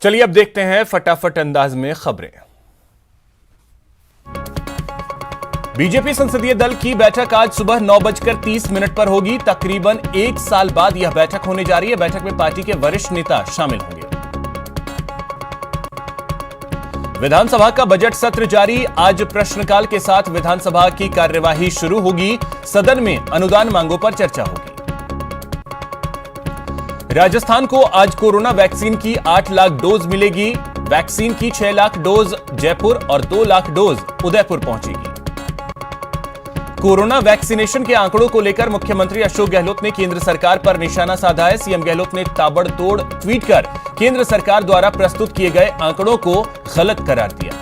चलिए अब देखते हैं फटाफट अंदाज में खबरें। बीजेपी संसदीय दल की बैठक आज सुबह 9:30 पर होगी। तकरीबन 1 साल बाद यह बैठक होने जा रही है। बैठक में पार्टी के वरिष्ठ नेता शामिल होंगे। विधानसभा का बजट सत्र जारी। आज प्रश्नकाल के साथ विधानसभा की कार्यवाही शुरू होगी। सदन में अनुदान मांगों पर चर्चा होगी। राजस्थान को आज कोरोना वैक्सीन की 8 लाख डोज मिलेगी। वैक्सीन की 6 लाख डोज जयपुर और 2 लाख डोज उदयपुर पहुंचेगी। कोरोना वैक्सीनेशन के आंकड़ों को लेकर मुख्यमंत्री अशोक गहलोत ने केंद्र सरकार पर निशाना साधा है। सीएम गहलोत ने ताबड़तोड़ ट्वीट कर केंद्र सरकार द्वारा प्रस्तुत किए गए आंकड़ों को गलत करार दिया।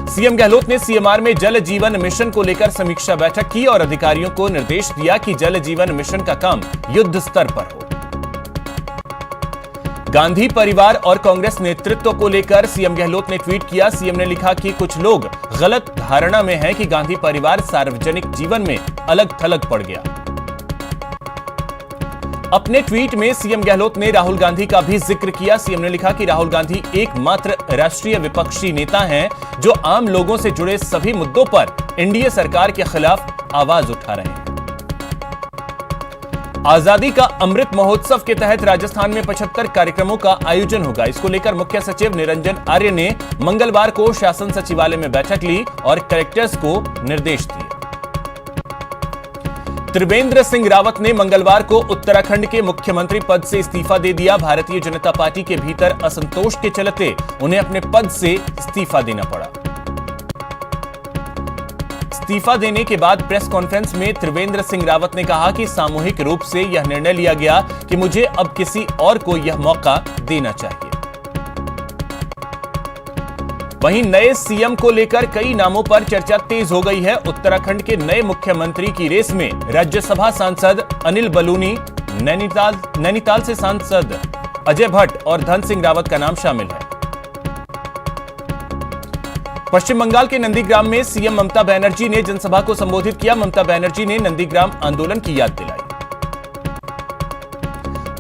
सीएम गहलोत ने सीएमआर में जल जीवन मिशन को लेकर समीक्षा बैठक की और अधिकारियों को निर्देश दिया कि जल जीवन मिशन का काम युद्ध स्तर पर हो। गांधी परिवार और कांग्रेस नेतृत्व को लेकर सीएम गहलोत ने ट्वीट किया। सीएम ने लिखा कि कुछ लोग गलत धारणा में हैं कि गांधी परिवार सार्वजनिक जीवन में अलग थलग पड़ गया। अपने ट्वीट में सीएम गहलोत ने राहुल गांधी का भी जिक्र किया। सीएम ने लिखा कि राहुल गांधी एकमात्र राष्ट्रीय विपक्षी नेता हैं जो आम लोगों से जुड़े सभी मुद्दों पर एनडीए सरकार के खिलाफ आवाज उठा रहे हैं। आजादी का अमृत महोत्सव के तहत राजस्थान में 75 कार्यक्रमों का आयोजन होगा। इसको लेकर मुख्य सचिव निरंजन आर्य ने मंगलवार को शासन सचिवालय में बैठक ली और कलेक्टर्स को निर्देश दिए। त्रिवेंद्र सिंह रावत ने मंगलवार को उत्तराखंड के मुख्यमंत्री पद से इस्तीफा दे दिया। भारतीय जनता पार्टी के भीतर असंतोष के चलते उन्हें अपने पद से इस्तीफा देना पड़ा। इस्तीफा देने के बाद प्रेस कॉन्फ्रेंस में त्रिवेंद्र सिंह रावत ने कहा कि सामूहिक रूप से यह निर्णय लिया गया कि मुझे अब किसी और को यह मौका देना चाहिए। वहीं नए सीएम को लेकर कई नामों पर चर्चा तेज हो गई है। उत्तराखंड के नए मुख्यमंत्री की रेस में राज्यसभा सांसद अनिल बलूनी, नैनीताल से सांसद अजय भट्ट और धन सिंह रावत का नाम शामिल है। पश्चिम बंगाल के नंदीग्राम में सीएम ममता बनर्जी ने जनसभा को संबोधित किया। ममता बनर्जी ने नंदीग्राम आंदोलन की याद दिलाई।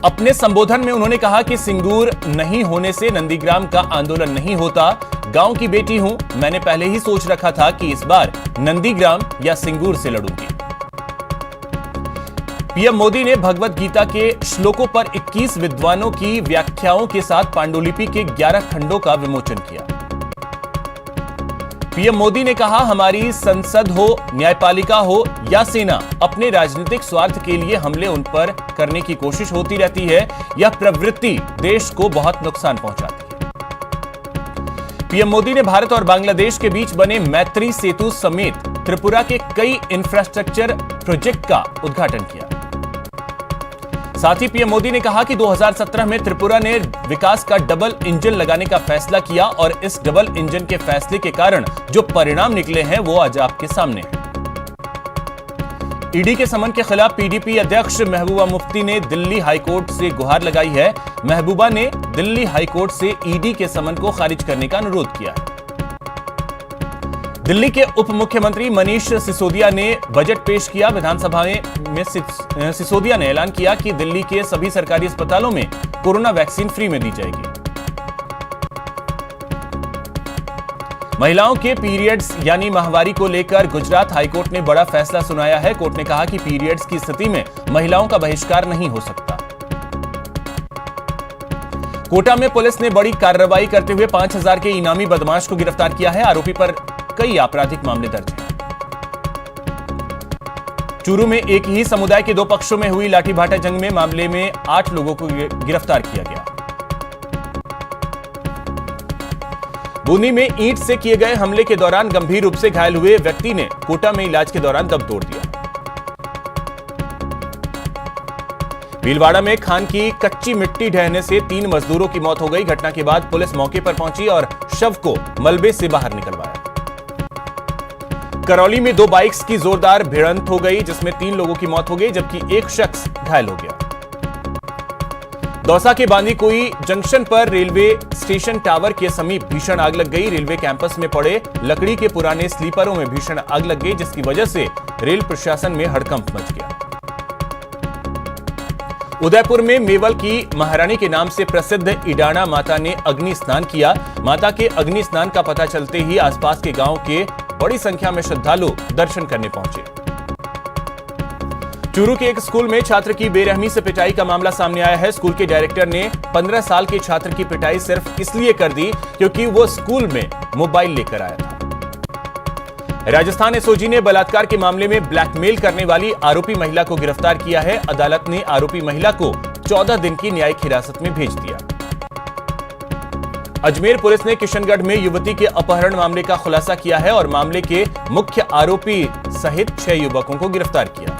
अपने संबोधन में उन्होंने कहा कि सिंगूर नहीं होने से नंदीग्राम का आंदोलन नहीं होता। गांव की बेटी हूं, मैंने पहले ही सोच रखा था कि इस बार नंदीग्राम या सिंगूर से लड़ूंगी। पीएम मोदी ने भगवत गीता के श्लोकों पर 21 विद्वानों की व्याख्याओं के साथ पांडुलिपि के 11 खंडों का विमोचन किया। पीएम मोदी ने कहा, हमारी संसद हो, न्यायपालिका हो या सेना, अपने राजनीतिक स्वार्थ के लिए हमले उन पर करने की कोशिश होती रहती है। यह प्रवृत्ति देश को बहुत नुकसान पहुंचाती है। पीएम मोदी ने भारत और बांग्लादेश के बीच बने मैत्री सेतु समेत त्रिपुरा के कई इंफ्रास्ट्रक्चर प्रोजेक्ट का उद्घाटन किया। साथ ही पीएम मोदी ने कहा कि 2017 में त्रिपुरा ने विकास का डबल इंजन लगाने का फैसला किया और इस डबल इंजन के फैसले के कारण जो परिणाम निकले हैं वो आज आपके सामने हैं। ईडी के समन के खिलाफ पीडीपी अध्यक्ष महबूबा मुफ्ती ने दिल्ली हाईकोर्ट से गुहार लगाई है। महबूबा ने दिल्ली हाईकोर्ट से ईडी के समन को खारिज करने का अनुरोध किया है। दिल्ली के उप मुख्यमंत्री मनीष सिसोदिया ने बजट पेश किया। विधानसभा में सिसोदिया ने ऐलान किया कि दिल्ली के सभी सरकारी अस्पतालों में कोरोना वैक्सीन फ्री में दी जाएगी। महिलाओं के पीरियड्स यानी माहवारी को लेकर गुजरात हाईकोर्ट ने बड़ा फैसला सुनाया है। कोर्ट ने कहा कि पीरियड्स की स्थिति में महिलाओं का बहिष्कार नहीं हो सकता। कोटा में पुलिस ने बड़ी कार्रवाई करते हुए 5000 के इनामी बदमाश को गिरफ्तार किया है। आरोपी पर कई आपराधिक मामले दर्ज हैं। चूरू में एक ही समुदाय के 2 पक्षों में हुई लाठीभाटा जंग में मामले में 8 लोगों को गिरफ्तार किया गया। बूंदी में ईंट से किए गए हमले के दौरान गंभीर रूप से घायल हुए व्यक्ति ने कोटा में इलाज के दौरान दम तोड़ दिया। भीलवाड़ा में खान की कच्ची मिट्टी ढहने से 3 मजदूरों की मौत हो गई। घटना के बाद पुलिस मौके पर पहुंची और शव को मलबे से बाहर निकलवाया। करौली में 2 बाइक्स की जोरदार भिड़ंत हो गई जिसमें 3 लोगों की मौत हो गई जबकि एक शख्स घायल हो गया। दौसा के बांदीकुई जंक्शन पर रेलवे स्टेशन टावर के समीप भीषण आग लग गई। रेलवे कैंपस में पड़े लकड़ी के पुराने स्लीपरों में भीषण आग लग गई जिसकी वजह से रेल प्रशासन में हड़कंप मच गया। उदयपुर में मेवल की महारानी के नाम से प्रसिद्ध इडाणा माता ने अग्नि स्नान किया। माता के अग्नि स्नान का पता चलते ही आसपास के गांव के बड़ी संख्या में श्रद्धालु दर्शन करने पहुंचे। चूरू के एक स्कूल में छात्र की बेरहमी से पिटाई का मामला सामने आया है। स्कूल के डायरेक्टर ने 15 साल के छात्र की पिटाई सिर्फ इसलिए कर दी क्योंकि वो स्कूल में मोबाइल लेकर आया था। राजस्थान एसओजी ने बलात्कार के मामले में ब्लैकमेल करने वाली आरोपी महिला को गिरफ्तार किया है। अदालत ने आरोपी महिला को 14 दिन की न्यायिक हिरासत में भेज दिया। अजमेर पुलिस ने किशनगढ़ में युवती के अपहरण मामले का खुलासा किया है और मामले के मुख्य आरोपी सहित 6 युवकों को गिरफ्तार किया।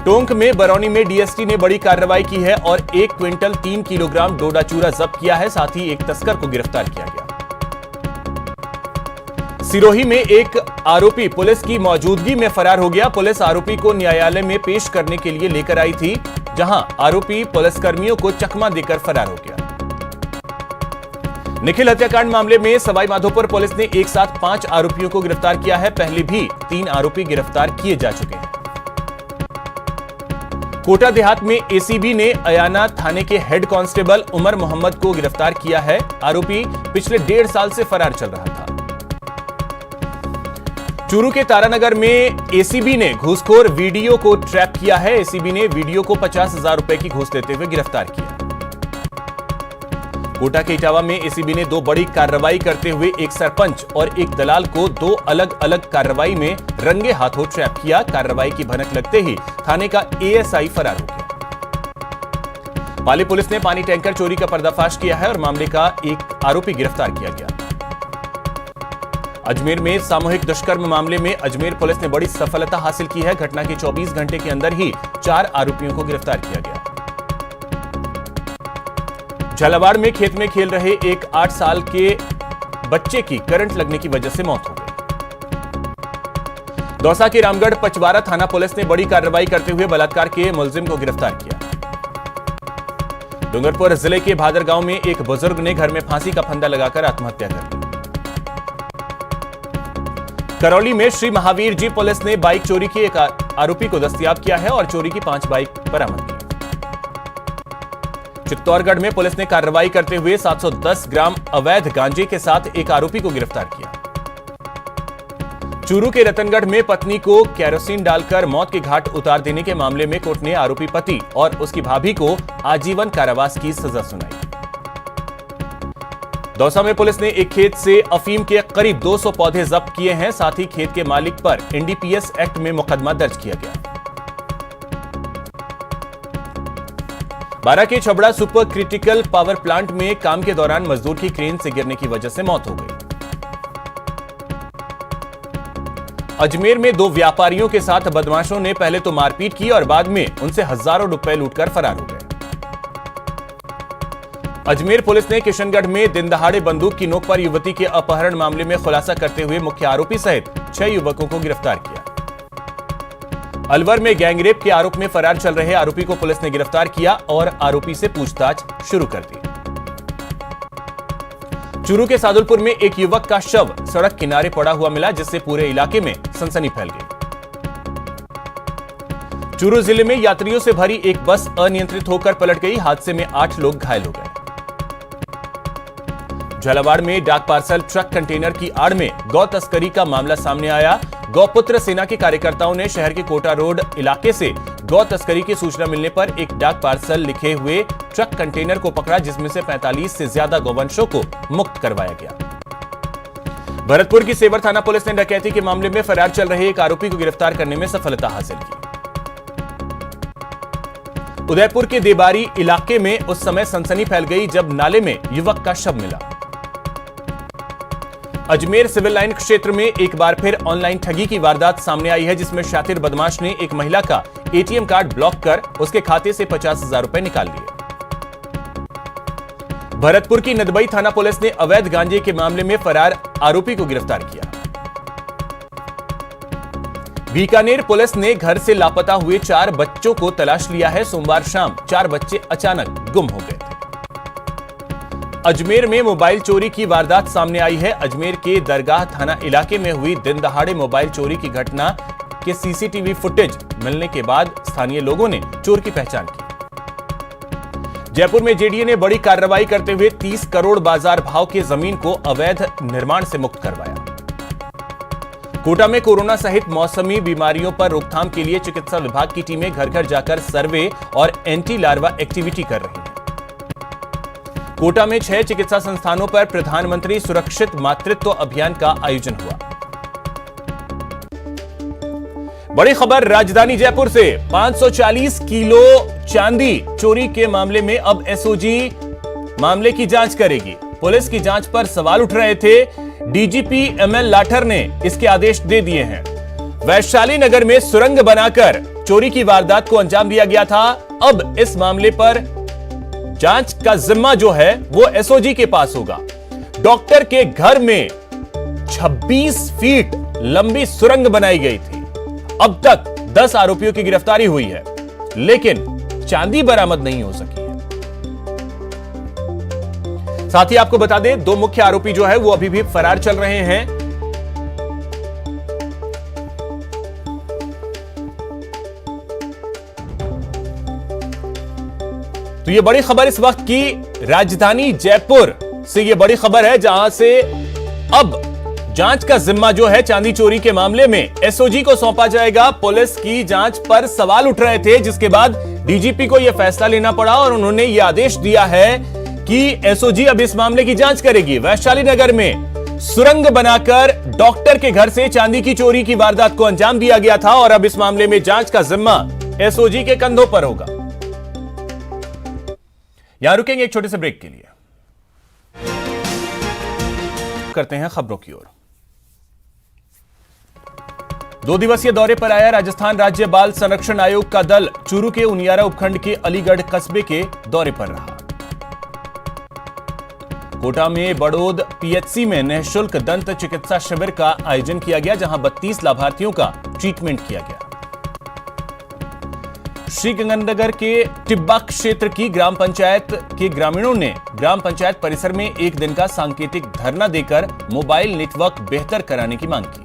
टोंक में बरौनी में डीएसटी ने बड़ी कार्रवाई की है और 1 क्विंटल 3 किलोग्राम डोडा चूरा जब्त किया है। साथ ही एक तस्कर को गिरफ्तार किया गया। सिरोही में एक आरोपी पुलिस की मौजूदगी में फरार हो गया। पुलिस आरोपी को न्यायालय में पेश करने के लिए लेकर आई थी, जहां आरोपी पुलिसकर्मियों को चकमा देकर फरार हो गया। निखिल हत्याकांड मामले में सवाई माधोपुर पुलिस ने एक साथ 5 आरोपियों को गिरफ्तार किया है। पहले भी 3 आरोपी गिरफ्तार किए जा चुके हैं। कोटा देहात में एसीबी ने अयाना थाने के हेड कांस्टेबल उमर मोहम्मद को गिरफ्तार किया है। आरोपी पिछले 1.5 साल से फरार चल रहा था। चूरू के तारानगर में एसीबी ने घूसखोर वीडियो को ट्रैप किया है। एसीबी ने वीडियो को 50,000 रुपए की घूस लेते हुए गिरफ्तार किया। कोटा के इटावा में एसीबी ने 2 बड़ी कार्रवाई करते हुए एक सरपंच और एक दलाल को 2 अलग अलग कार्रवाई में रंगे हाथों ट्रैप किया। कार्रवाई की भनक लगते ही थाने का एएसआई फरार हो गया। पाली पुलिस ने पानी टैंकर चोरी का पर्दाफाश किया है और मामले का एक आरोपी गिरफ्तार किया गया। अजमेर में सामूहिक दुष्कर्म मामले में अजमेर पुलिस ने बड़ी सफलता हासिल की है। घटना के 24 घंटे के अंदर ही 4 आरोपियों को गिरफ्तार किया गया। झालावाड़ में खेत में खेल रहे एक 8 साल के बच्चे की करंट लगने की वजह से मौत हो गई। दौसा के रामगढ़ पचवारा थाना पुलिस ने बड़ी कार्रवाई करते हुए बलात्कार के मुलजिम को गिरफ्तार किया। डूंगरपुर जिले के भादर गांव में एक बुजुर्ग ने घर में फांसी का फंदा लगाकर आत्महत्या कर ली। करौली में श्री महावीर जी पुलिस ने बाइक चोरी की एक आरोपी को दस्तयाब किया है और चोरी की 5 बाइक बरामद की। चित्तौड़गढ़ में पुलिस ने कार्रवाई करते हुए 710 ग्राम अवैध गांजे के साथ एक आरोपी को गिरफ्तार किया। चूरू के रतनगढ़ में पत्नी को केरोसिन डालकर मौत के घाट उतार देने के मामले में कोर्ट ने आरोपी पति और उसकी भाभी को आजीवन कारावास की सजा सुनाई। दौसा में पुलिस ने एक खेत से अफीम के करीब 200 पौधे जब्त किए हैं। साथ ही खेत के मालिक पर एनडीपीएस एक्ट में मुकदमा दर्ज किया गया। बारां के Chhabra super critical power plant में काम के दौरान मजदूर की क्रेन से गिरने की वजह से मौत हो गई। अजमेर में 2 व्यापारियों के साथ बदमाशों ने पहले तो मारपीट की और बाद में उनसे हजारों रुपए लूटकर फरार हो गए। अजमेर पुलिस ने किशनगढ़ में दिन दहाड़े बंदूक की नोक पर युवती के अपहरण मामले में खुलासा करते हुए मुख्य आरोपी सहित 6 युवकों को गिरफ्तार किया। अलवर में गैंगरेप के आरोप में फरार चल रहे आरोपी को पुलिस ने गिरफ्तार किया और आरोपी से पूछताछ शुरू कर दी। चूरू के सादुलपुर में एक युवक का शव सड़क किनारे पड़ा हुआ मिला, जिससे पूरे इलाके में सनसनी फैल गई। चूरू जिले में यात्रियों से भरी एक बस अनियंत्रित होकर पलट गई। हादसे में 8 लोग घायल हो गए। झालावाड़ में डाक पार्सल ट्रक कंटेनर की आड़ में गौ तस्करी का मामला सामने आया। गौपुत्र सेना के कार्यकर्ताओं ने शहर के कोटा रोड इलाके से गौ तस्करी की सूचना मिलने पर एक डाक पार्सल लिखे हुए ट्रक कंटेनर को पकड़ा, जिसमें से 45 से ज्यादा गौवंशों को मुक्त करवाया गया। भरतपुर की सेवर थाना पुलिस ने डकैती के मामले में फरार चल रहे एक आरोपी को गिरफ्तार करने में सफलता हासिल की। उदयपुर के देबारी इलाके में उस समय सनसनी फैल गई जब नाले में युवक का शव मिला। अजमेर सिविल लाइन क्षेत्र में एक बार फिर ऑनलाइन ठगी की वारदात सामने आई है, जिसमें शातिर बदमाश ने एक महिला का एटीएम कार्ड ब्लॉक कर उसके खाते से 50,000 रुपए निकाल लिए। भरतपुर की नदबई थाना पुलिस ने अवैध गांजे के मामले में फरार आरोपी को गिरफ्तार किया। बीकानेर पुलिस ने घर से लापता हुए 4 बच्चों को तलाश लिया है। सोमवार शाम 4 बच्चे अचानक गुम हो गए थे। अजमेर में मोबाइल चोरी की वारदात सामने आई है। अजमेर के दरगाह थाना इलाके में हुई दिन दहाड़े मोबाइल चोरी की घटना के सीसीटीवी फुटेज मिलने के बाद स्थानीय लोगों ने चोर की पहचान की। जयपुर में जेडीए ने बड़ी कार्रवाई करते हुए 30 करोड़ बाजार भाव की जमीन को अवैध निर्माण से मुक्त करवाया। कोटा में कोरोना सहित मौसमी बीमारियों पर रोकथाम के लिए चिकित्सा विभाग की टीमें घर घर जाकर सर्वे और एंटी लार्वा एक्टिविटी कर रही हैं। कोटा में 6 चिकित्सा संस्थानों पर प्रधानमंत्री सुरक्षित मातृत्व अभियान का आयोजन हुआ। बड़ी खबर राजधानी जयपुर से, 540 किलो चांदी चोरी के मामले में अब एसओजी मामले की जांच करेगी। पुलिस की जांच पर सवाल उठ रहे थे, डीजीपी एमएल लाठर ने इसके आदेश दे दिए हैं। वैशाली नगर में सुरंग बनाकर चोरी की वारदात को अंजाम दिया गया था। अब इस मामले पर जांच का जिम्मा जो है वो एसओजी के पास होगा। डॉक्टर के घर में 26 फीट लंबी सुरंग बनाई गई थी। अब तक 10 आरोपियों की गिरफ्तारी हुई है, लेकिन चांदी बरामद नहीं हो सकी है। साथ ही आपको बता दें, 2 मुख्य आरोपी जो है वो अभी भी फरार चल रहे हैं। तो ये बड़ी खबर इस वक्त की राजधानी जयपुर से ये बड़ी खबर है, जहां से अब जांच का जिम्मा जो है चांदी चोरी के मामले में एसओजी को सौंपा जाएगा। पुलिस की जांच पर सवाल उठ रहे थे, जिसके बाद डीजीपी को यह फैसला लेना पड़ा और उन्होंने यह आदेश दिया है कि एसओजी अब इस मामले की जांच करेगी। वैशाली नगर में सुरंग बनाकर डॉक्टर के घर से चांदी की चोरी की वारदात को अंजाम दिया गया था और अब इस मामले में जांच का जिम्मा एसओजी के कंधों पर होगा। यहां रुकेंगे एक छोटे से ब्रेक के लिए, करते हैं खबरों की ओर। 2 दिवसीय दौरे पर आया राजस्थान राज्य बाल संरक्षण आयोग का दल चूरू के उनियारा उपखंड के अलीगढ़ कस्बे के दौरे पर रहा। कोटा में बड़ौद पीएचसी में निःशुल्क दंत चिकित्सा शिविर का आयोजन किया गया, जहां 32 लाभार्थियों का ट्रीटमेंट किया गया। श्रीगंगानगर के टिब्बा क्षेत्र की ग्राम पंचायत के ग्रामीणों ने ग्राम पंचायत परिसर में एक दिन का सांकेतिक धरना देकर मोबाइल नेटवर्क बेहतर कराने की मांग की।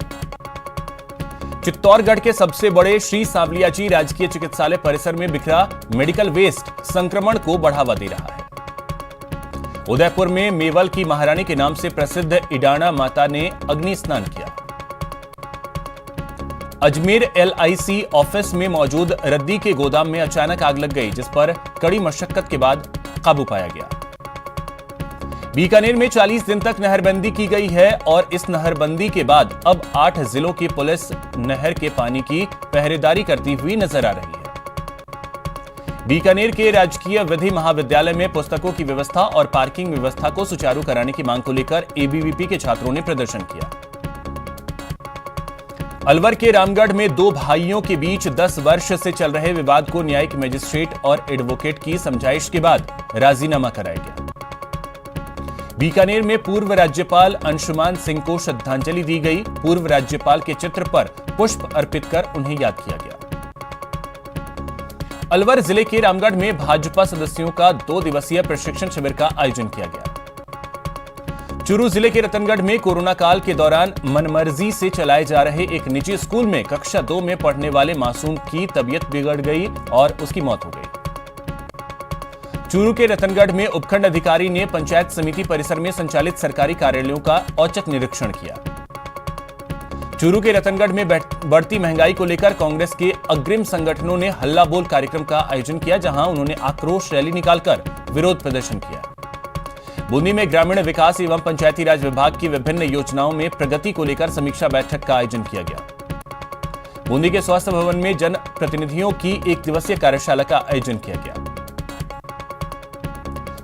चित्तौड़गढ़ के सबसे बड़े श्री सांवलियाजी राजकीय चिकित्सालय परिसर में बिखरा मेडिकल वेस्ट संक्रमण को बढ़ावा दे रहा है। उदयपुर में मेवल की महारानी के नाम से प्रसिद्ध इडाना माता ने अग्नि स्नान किया। अजमेर एलआईसी ऑफिस में मौजूद रद्दी के गोदाम में अचानक आग लग गई, जिस पर कड़ी मशक्कत के बाद काबू पाया गया। बीकानेर में 40 दिन तक नहरबंदी की गई है और इस नहरबंदी के बाद अब 8 जिलों की पुलिस नहर के पानी की पहरेदारी करती हुई नजर आ रही है। बीकानेर के राजकीय विधि महाविद्यालय में पुस्तकों की व्यवस्था और पार्किंग व्यवस्था को सुचारू कराने की मांग को लेकर एबीवीपी के छात्रों ने प्रदर्शन किया। अलवर के रामगढ़ में 2 भाइयों के बीच 10 वर्ष से चल रहे विवाद को न्यायिक मजिस्ट्रेट और एडवोकेट की समझाइश के बाद राजीनामा कराया गया। बीकानेर में पूर्व राज्यपाल अंशुमान सिंह को श्रद्धांजलि दी गई। पूर्व राज्यपाल के चित्र पर पुष्प अर्पित कर उन्हें याद किया गया। अलवर जिले के रामगढ़ में भाजपा सदस्यों का 2 दिवसीय प्रशिक्षण शिविर का आयोजन किया गया। चूरू जिले के रतनगढ़ में कोरोना काल के दौरान मनमर्जी से चलाए जा रहे एक निजी स्कूल में कक्षा 2 में पढ़ने वाले मासूम की तबीयत बिगड़ गई और उसकी मौत हो गई। चूरू के रतनगढ़ में उपखंड अधिकारी ने पंचायत समिति परिसर में संचालित सरकारी कार्यालयों का औचक निरीक्षण किया। चूरू के रतनगढ़ में बढ़ती महंगाई को लेकर कांग्रेस के अग्रिम संगठनों ने हल्ला बोल कार्यक्रम का आयोजन किया, जहां उन्होंने आक्रोश रैली निकालकर विरोध प्रदर्शन किया। बूंदी में ग्रामीण विकास एवं पंचायती राज विभाग की विभिन्न योजनाओं में प्रगति को लेकर समीक्षा बैठक का आयोजन किया गया। बूंदी के स्वास्थ्य भवन में जन प्रतिनिधियों की 1 दिवसीय कार्यशाला का आयोजन किया गया।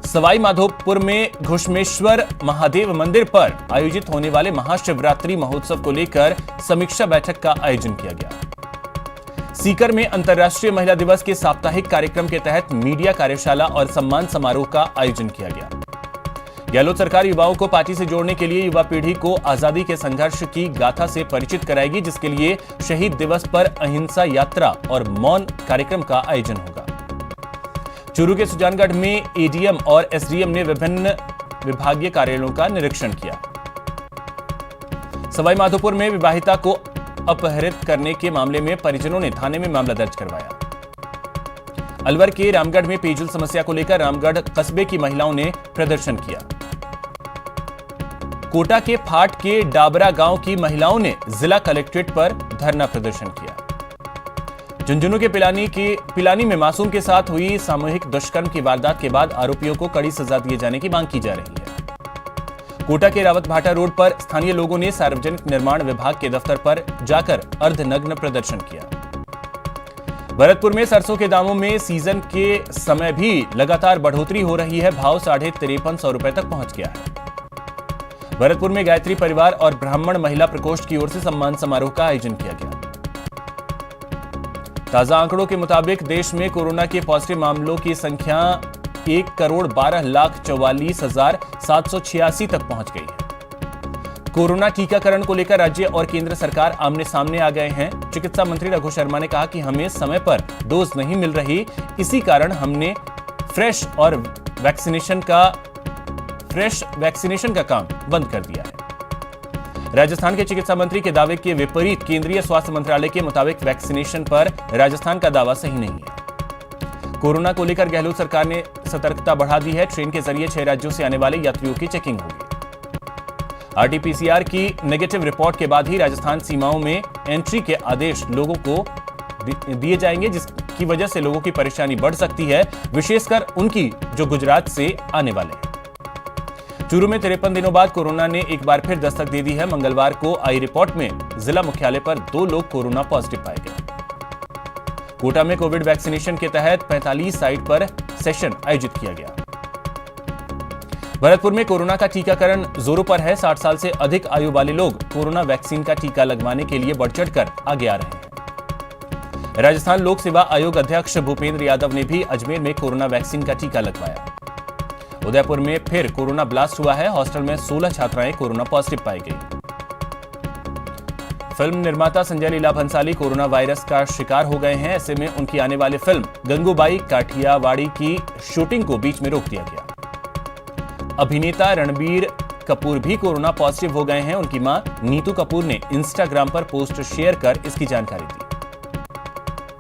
सवाई माधोपुर में घुश्मेश्वर महादेव मंदिर पर आयोजित होने वाले महाशिवरात्रि महोत्सव को लेकर समीक्षा बैठक का आयोजन किया गया। सीकर में अंतर्राष्ट्रीय महिला दिवस के साप्ताहिक कार्यक्रम के तहत मीडिया कार्यशाला और सम्मान समारोह का आयोजन किया गया। गहलोत सरकार युवाओं को पार्टी से जोड़ने के लिए युवा पीढ़ी को आजादी के संघर्ष की गाथा से परिचित कराएगी, जिसके लिए शहीद दिवस पर अहिंसा यात्रा और मौन कार्यक्रम का आयोजन होगा। चूरू के सुजानगढ़ में एडीएम और एसडीएम ने विभिन्न विभागीय कार्यालयों का निरीक्षण किया। सवाई माधोपुर में विवाहिता को अपहरित करने के मामले में परिजनों ने थाने में मामला दर्ज करवाया। अलवर के रामगढ़ में पेयजल समस्या को लेकर रामगढ़ कस्बे की महिलाओं ने प्रदर्शन किया। कोटा के फाट के डाबरा गांव की महिलाओं ने जिला कलेक्ट्रेट पर धरना प्रदर्शन किया। झुंझुनू के पिलानी में मासूम के साथ हुई सामूहिक दुष्कर्म की वारदात के बाद आरोपियों को कड़ी सजा दिए जाने की मांग की जा रही है। कोटा के रावत भाटा रोड पर स्थानीय लोगों ने सार्वजनिक निर्माण विभाग के दफ्तर पर जाकर अर्धनग्न प्रदर्शन किया। भरतपुर में सरसों के दामों में सीजन के समय भी लगातार बढ़ोतरी हो रही है। भाव 5350 रुपए तक पहुंच गया है। भरतपुर में गायत्री परिवार और ब्राह्मण महिला प्रकोष्ठ की ओर से सम्मान समारोह का आयोजन किया गया। ताजा आंकड़ों के मुताबिक देश में कोरोना के पॉजिटिव मामलों की संख्या 1,12,44,786 तक पहुंच गई है। कोरोना टीकाकरण को लेकर राज्य और केंद्र सरकार आमने सामने आ गए हैं। चिकित्सा मंत्री रघु शर्मा ने कहा कि हमें समय पर डोज नहीं मिल रही, इसी कारण हमने फ्रेश वैक्सीनेशन का काम बंद कर दिया है। राजस्थान के चिकित्सा मंत्री के दावे के विपरीत केंद्रीय स्वास्थ्य मंत्रालय के मुताबिक वैक्सीनेशन पर राजस्थान का दावा सही नहीं है। कोरोना को लेकर गहलोत सरकार ने सतर्कता बढ़ा दी है। ट्रेन के जरिए 6 राज्यों से आने वाले यात्रियों की चेकिंग होगी। आरटीपीसीआर की नेगेटिव रिपोर्ट के बाद ही राजस्थान सीमाओं में एंट्री के आदेश लोगों को दिए जाएंगे, जिसकी वजह से लोगों की परेशानी बढ़ सकती है, विशेषकर उनकी जो गुजरात से आने वाले हैं। चूरू में 53 दिनों बाद कोरोना ने एक बार फिर दस्तक दे दी है। मंगलवार को आई रिपोर्ट में जिला मुख्यालय पर 2 लोग कोरोना पॉजिटिव पाए गए। कोटा में कोविड वैक्सीनेशन के तहत 45 साइट पर सेशन आयोजित किया गया। भरतपुर में कोरोना का टीकाकरण जोरों पर है। 60 साल से अधिक आयु वाले लोग कोरोना वैक्सीन का टीका लगवाने के लिए बढ़ चढ़कर आगे आ रहे हैं। राजस्थान लोक सेवा आयोग अध्यक्ष भूपेंद्र यादव ने भी अजमेर में कोरोना वैक्सीन का टीका लगवाया। उदयपुर में फिर कोरोना ब्लास्ट हुआ है। हॉस्टल में 16 छात्राएं कोरोना पॉजिटिव पाई गई। फिल्म निर्माता संजय लीला भंसाली कोरोना वायरस का शिकार हो गए हैं। ऐसे में उनकी आने वाली फिल्म गंगूबाई काठियावाड़ी की शूटिंग को बीच में रोक दिया गया। अभिनेता रणबीर कपूर भी कोरोना पॉजिटिव हो गए हैं। उनकी मां नीतू कपूर ने इंस्टाग्राम पर पोस्ट शेयर कर इसकी जानकारी दी।